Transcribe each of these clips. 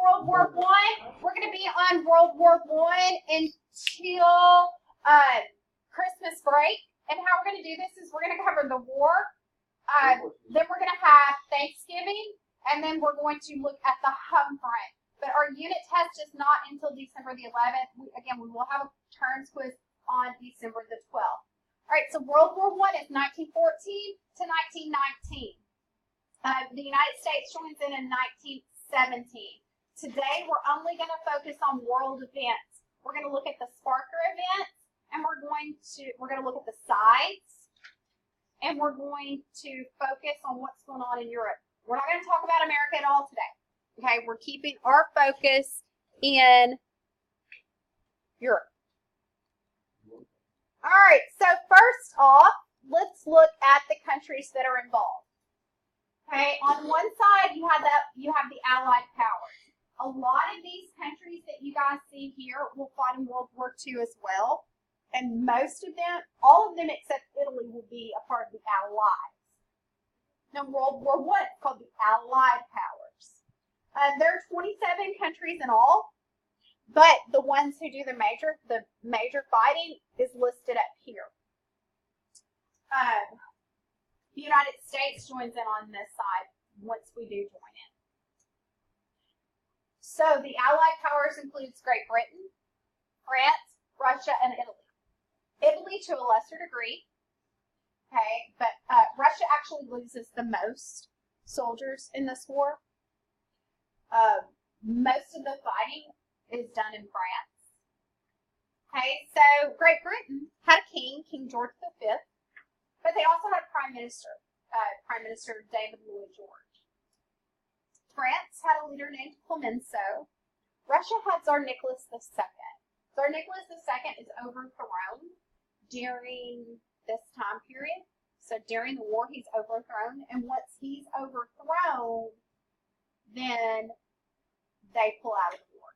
World War I. We're going to be on World War I until Christmas break. And how we're going to do this is we're going to cover the war. Then we're going to have Thanksgiving. And then we're going to look at the home front. But our unit test is not until December the 11th. We will have a turns quiz on December the 12th. All right, so World War I is 1914 to 1919. The United States joins in 1917. Today, we're only going to focus on world events. We're going to look at the Sparker events, and we're going to look at the sides, and we're going to focus on what's going on in Europe. We're not going to talk about America at all today. Okay, we're keeping our focus in Europe. All right, so first off, let's look at the countries that are involved. Okay, on one side you have the Allied powers. A lot of these countries that you guys see here will fight in World War II as well, and most of them, all of them except Italy, will be a part of the Allies. Now, World War I is called the Allied powers. There are 27 countries in all, but the ones who do the major fighting is listed up here. The United States joins in on this side once we do join in. So the Allied powers includes Great Britain, France, Russia, and Italy. Italy to a lesser degree, okay, but Russia actually loses the most soldiers in this war. Most of the fighting is done in France. Okay, so Great Britain had a king, King George V, but they also had a prime minister, David Lloyd George. France had a leader named Clemenceau. Russia had Tsar Nicholas II. Tsar Nicholas II is overthrown during this time period. So during the war, he's overthrown, and once he's overthrown, then they pull out of the war.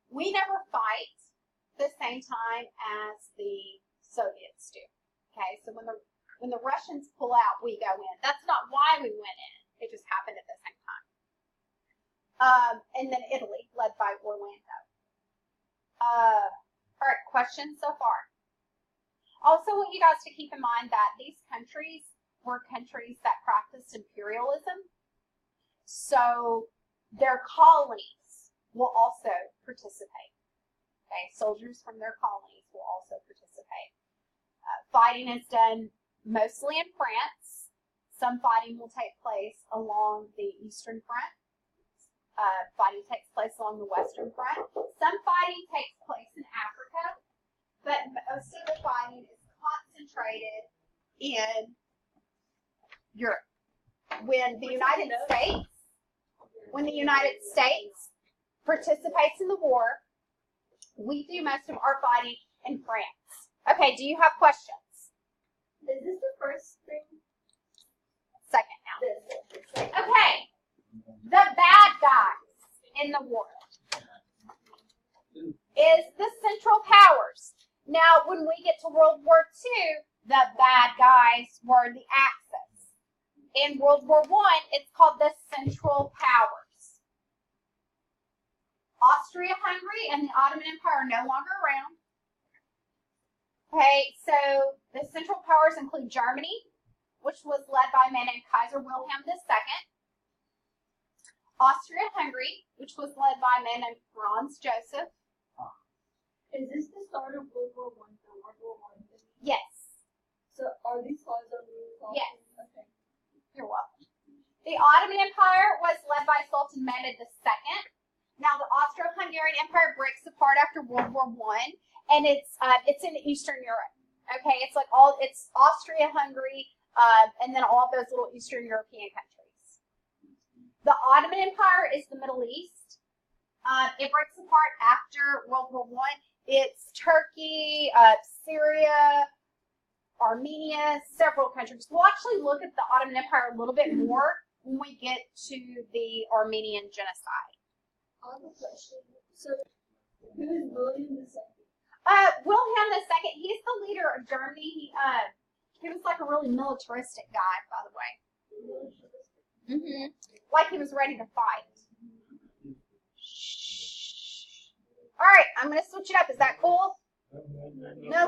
We never fight the same time as the Soviets do. Okay, so when the Russians pull out, we go in. That's not why we went in. It just happened at the same time. And then Italy, led by Orlando. All right, questions so far? Also want you guys to keep in mind that these countries were countries that practiced imperialism. So their colonies will also participate. Okay, soldiers from their colonies will also participate. Fighting is done mostly in France. Some fighting will take place along the Eastern Front. Fighting takes place along the Western Front. Some fighting takes place in Africa, but most of the fighting is concentrated in Europe. When the United States participates in the war, we do most of our fighting in France. Okay, do you have questions? Is this the first thing? Second now. Okay, the bad guys in the war is the Central Powers. Now, when we get to World War II, the bad guys were the Axis. In World War I, it's called the Central Powers. Austria-Hungary and the Ottoman Empire are no longer around. Okay, so the Central Powers include Germany, which was led by a man named Kaiser Wilhelm II. Austria-Hungary, which was led by a man named Franz Joseph. Is this the start of World War I? Yes. So are these slides on the Yes. Okay. You're welcome. The Ottoman Empire was led by Sultan Mehmed II. Now, the Austro-Hungarian Empire breaks apart after World War I, and it's in Eastern Europe. Okay, it's Austria-Hungary, and then all of those little Eastern European countries. The Ottoman Empire is the Middle East. It breaks apart after World War I. It's Turkey, Syria, Armenia, several countries. We'll actually look at the Ottoman Empire a little bit more when we get to the Armenian genocide. I have a question. So, who is William II? Wilhelm II, he's the leader of Germany. He was like a really militaristic guy, by the way. Like he was ready to fight. I'm going to switch it up. Is that cool? No.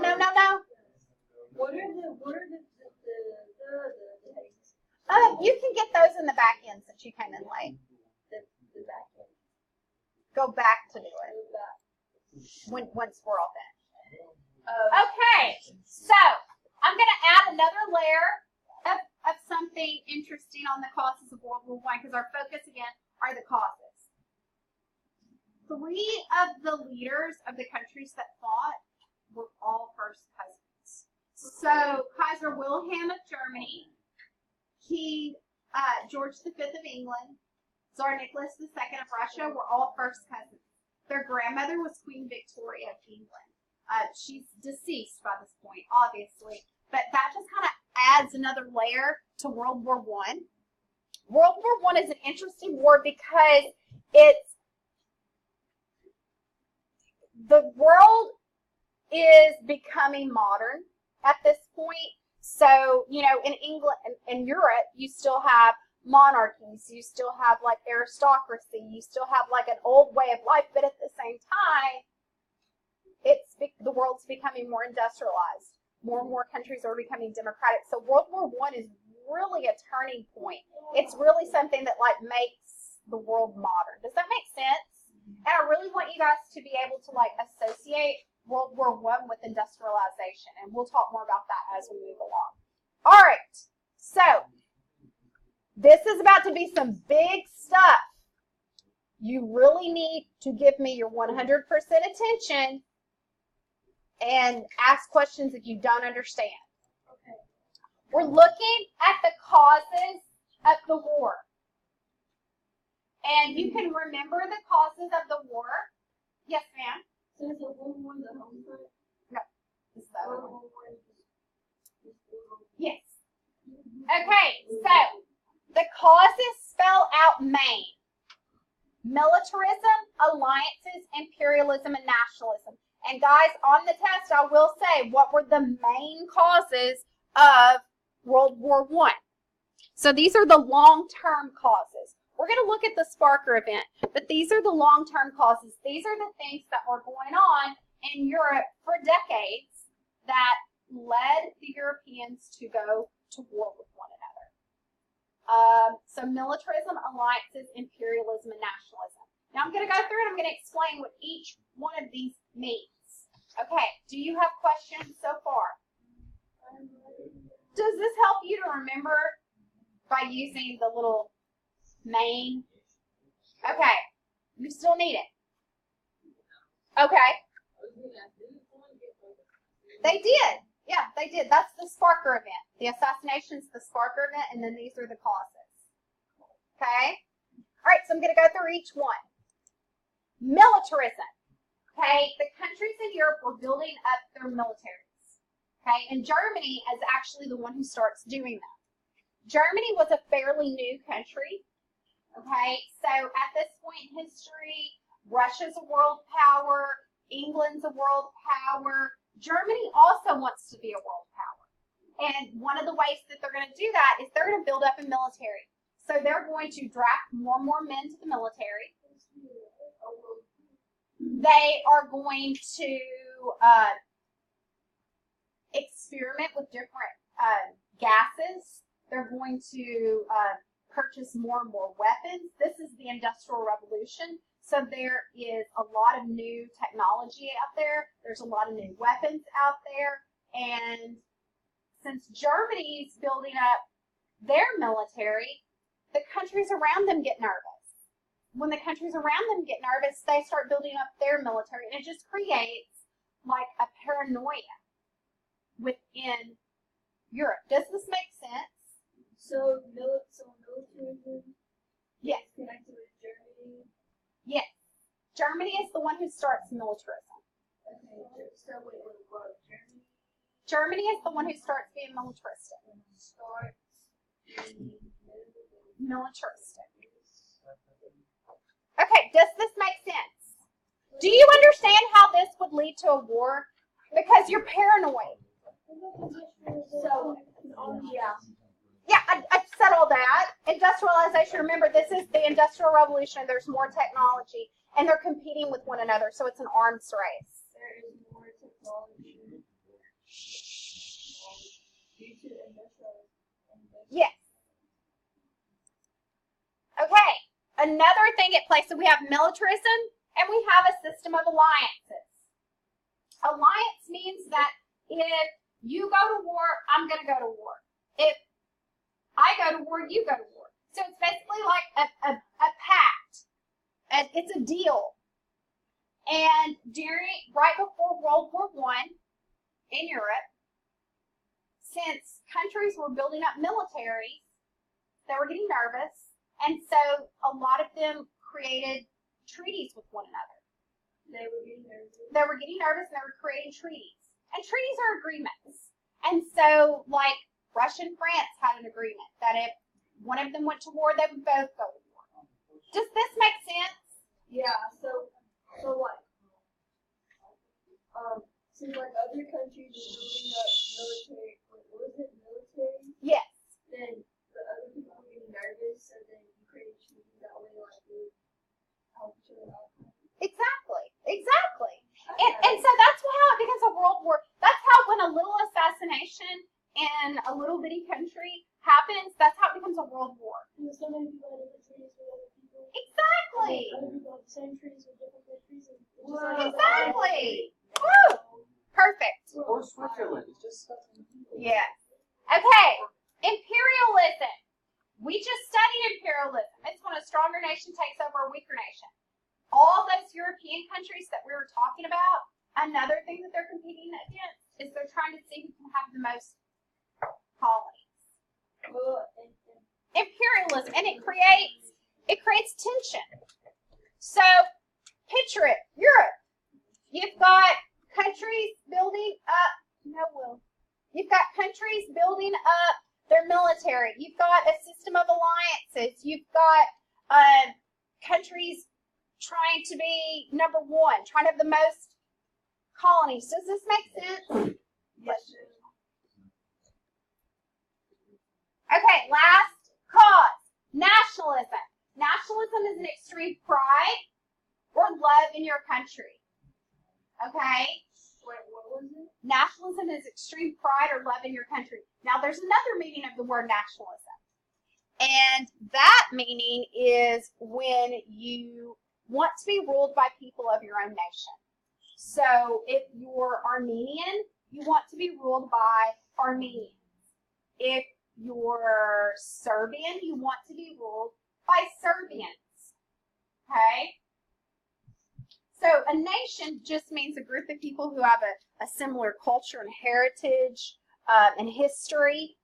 What are the You can get those in the back end since you came in late. the back end? Go back to do it once we're all finished. Oh, Okay, so I'm going to add another layer of something interesting on the causes of World War I because our focus again are the causes. 3 of the leaders of the countries that fought were all first cousins. So Kaiser Wilhelm of Germany, King George V of England, Tsar Nicholas II of Russia were all first cousins. Their grandmother was Queen Victoria of England. She's deceased by this point, obviously, but that just kind of adds another layer to World War I. World War I is an interesting war because the world is becoming modern at this point. So, in England and Europe, you still have monarchies, you still have like aristocracy, you still have like an old way of life, but at the same time, the world's becoming more industrialized. More and more countries are becoming democratic. So World War I is really a turning point. It's really something that like makes the world modern. Does that make sense? And I really want you guys to be able to like associate World War I with industrialization, and we'll talk more about that as we move along. All right, so this is about to be some big stuff. You really need to give me your 100% attention and ask questions if you don't understand. okay. We're looking at the causes of the war. And you can remember the causes of the war. Yes, ma'am? So is it World War the home front? No. This is the other one. World War is Yes. Okay, so the causes spell out main. Militarism, alliances, imperialism, and nationalism. And guys, on the test, I will say what were the main causes of World War I. So these are the long-term causes. We're going to look at the Sparker event, but these are the long-term causes. These are the things that were going on in Europe for decades that led the Europeans to go to war with one another. So militarism, alliances, imperialism, and nationalism. Now I'm going to go through and I'm going to explain what each one of these means. Okay, do you have questions so far? Does this help you to remember by using the little main? Okay, you still need it. Okay. They did. Yeah, they did. That's the Sparker event. The assassination's the Sparker event, and then these are the causes. Okay? All right, so I'm going to go through each one. Militarism. Okay? The countries in Europe were building up their militaries. Okay? And Germany is actually the one who starts doing that. Germany was a fairly new country. Okay? So at this point in history, Russia's a world power. England's a world power. Germany also wants to be a world power. And one of the ways that they're going to do that is they're going to build up a military. So they're going to draft more and more men to the military. They are going to experiment with different gases. They're going to purchase more and more weapons. This is the Industrial Revolution. So there is a lot of new technology out there. There's a lot of new weapons out there. And since Germany's building up their military, the countries around them get nervous. When the countries around them get nervous, they start building up their military. And it just creates like a paranoia within Europe. Does this make sense? So militarism Yes. connected with Germany. Yes. Germany is the one who starts militarism. Okay, so wait, what? Germany is the one who starts being militaristic. Militaristic. Okay, does this make sense? Do you understand how this would lead to a war? Because you're paranoid. So, yeah. Yeah, settle that. Industrialization, remember, this is the Industrial Revolution. There's more technology, and they're competing with one another, so it's an arms race. There is more technology due to industrialization. Yes. Okay. Another thing at play, so we have militarism, and we have a system of alliances. Alliance means that if you go to war, I'm going to go to war. If I go to war, you go to war. So it's basically like a pact. It's a deal. And right before World War I in Europe, since countries were building up militaries, they were getting nervous. And so a lot of them created treaties with one another. They were getting nervous. They were getting nervous and they were creating treaties. And treaties are agreements. And so, like, Russia and France had an agreement that if one of them went to war, they would both go to war. Does this make sense? Yeah, so like, since like other countries were building up military, was it military? Yes. Then the other people were getting nervous, so then you created treaties that way, like, you would help each other out. Exactly. And so that's how it becomes a world war. That's how when a little assassination in a little bitty country happens, that's how it becomes a world war. And so many people had different treaties with other people. Exactly. Other people had the same treaties with different countries. Exactly. Woo! Perfect. Or Switzerland. It's just stuff. Yeah. Okay. Imperialism. We just studied imperialism. It's when a stronger nation takes over a weaker nation. All those European countries that we were talking about, another thing that they're competing against is they're trying to see who can have the most colonies. Imperialism, and it creates tension. So picture it, Europe. You've got countries building up, you've got countries building up their military. You've got a system of alliances. You've got countries trying to be number one, trying to have the most colonies. Does this make sense? Yes. Okay, last cause, nationalism. Nationalism is an extreme pride or love in your country. Okay? Wait, what was it? Nationalism is extreme pride or love in your country. Now, there's another meaning of the word nationalism. And that meaning is when you want to be ruled by people of your own nation. So if you're Armenian, you want to be ruled by Armenians. If you're Serbian, you want to be ruled by Serbians. Okay? So a nation just means a group of people who have a similar culture and heritage and history.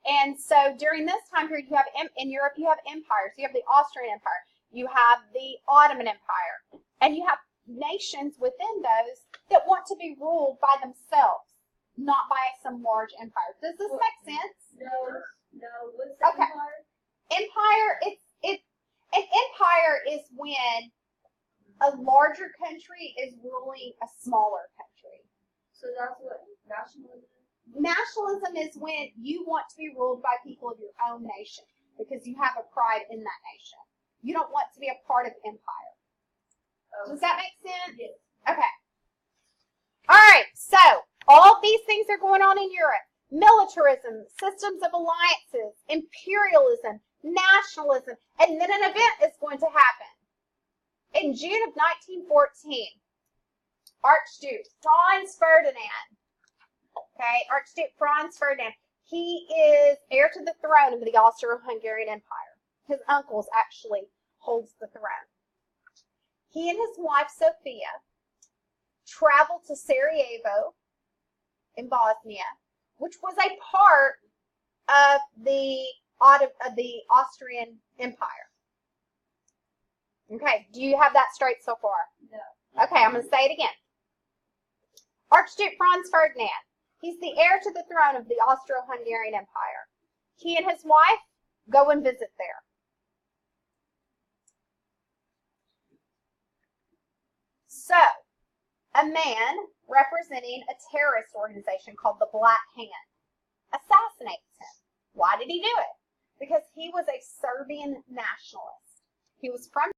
And so during this time period, you have in Europe, you have empires. You have the Austrian Empire. You have the Ottoman Empire. And you have nations within those that want to be ruled by themselves, not by some large empire. Does this make sense? No. What's the Okay. empire? Empire, an empire is when a larger country is ruling a smaller country. So that's what nationalism is? Nationalism is when you want to be ruled by people of your own nation because you have a pride in that nation. You don't want to be a part of empire. Does that make sense? Yes. Okay. All right. So all these things are going on in Europe. Militarism, systems of alliances, imperialism, nationalism, and then an event is going to happen. In June of 1914, Archduke Franz Ferdinand, Archduke Franz Ferdinand, he is heir to the throne of the Austro-Hungarian Empire. His uncles actually holds the throne. He and his wife Sophia traveled to Sarajevo in Bosnia, which was a part of the Austrian Empire. Okay, do you have that straight so far? No. Okay, I'm going to say it again. Archduke Franz Ferdinand, he's the heir to the throne of the Austro-Hungarian Empire. He and his wife go and visit there. So, a man representing a terrorist organization called the Black Hand assassinates him Why did he do it? Because he was a Serbian nationalist. He was from